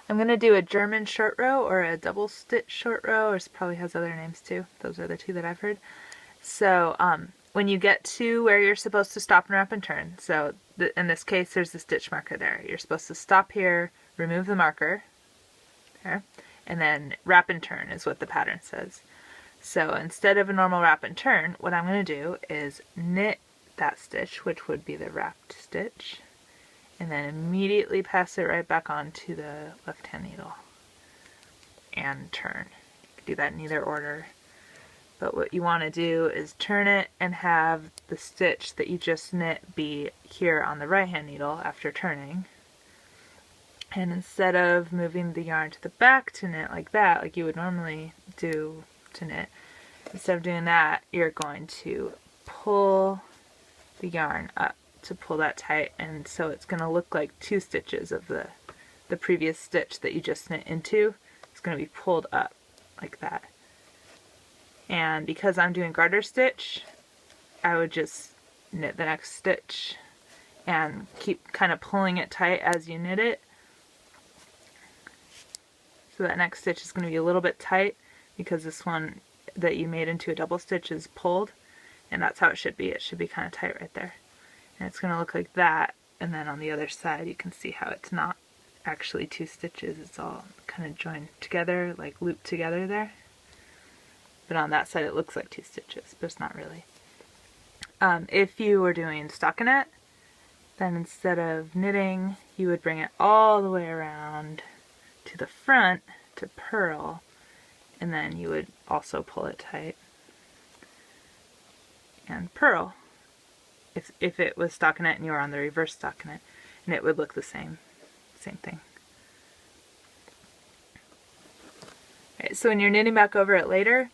I'm going to do a German short row or a double stitch short row, or it probably has other names too. Those are the two that I've heard. So when you get to where you're supposed to stop and wrap and turn, so in this case there's a stitch marker there. You're supposed to stop here, remove the marker, there, and then wrap and turn is what the pattern says. So instead of a normal wrap and turn, what I'm going to do is knit that stitch, which would be the wrapped stitch, and then immediately pass it right back onto the left hand needle and turn. You can do that in either order. But what you want to do is turn it and have the stitch that you just knit be here on the right hand needle after turning. And instead of moving the yarn to the back to knit like that, like you would normally do to knit, instead of doing that, you're going to pull the yarn up to pull that tight, and so it's going to look like two stitches of the previous stitch that you just knit into. It's going to be pulled up like that. And because I'm doing garter stitch, I would just knit the next stitch and keep kind of pulling it tight as you knit it. So that next stitch is going to be a little bit tight because this one that you made into a double stitch is pulled, and that's how it should be. It should be kind of tight right there. And it's going to look like that, and then on the other side you can see how it's not actually two stitches. It's all kind of joined together, like looped together there. But on that side it looks like two stitches, but it's not really. If you were doing stockinette, then instead of knitting, you would bring it all the way around to the front to purl, and then you would also pull it tight and purl. If it was stockinette and you were on the reverse stockinette, and it would look the same thing. Right, so when you're knitting back over it later,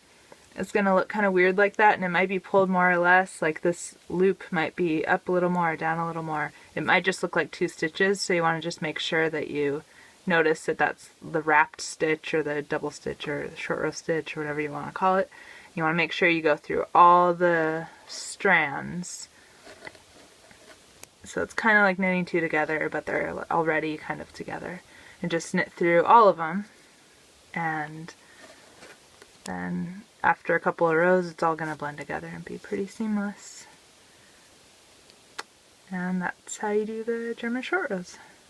it's going to look kind of weird like that, and it might be pulled more or less. Like this loop might be up a little more or down a little more. It might just look like two stitches, so you want to just make sure that you notice that that's the wrapped stitch or the double stitch or the short row stitch or whatever you want to call it. You want to make sure you go through all the strands. So it's kind of like knitting two together, but they're already kind of together. And just knit through all of them, and then after a couple of rows it's all going to blend together and be pretty seamless. And that's how you do the German short rows.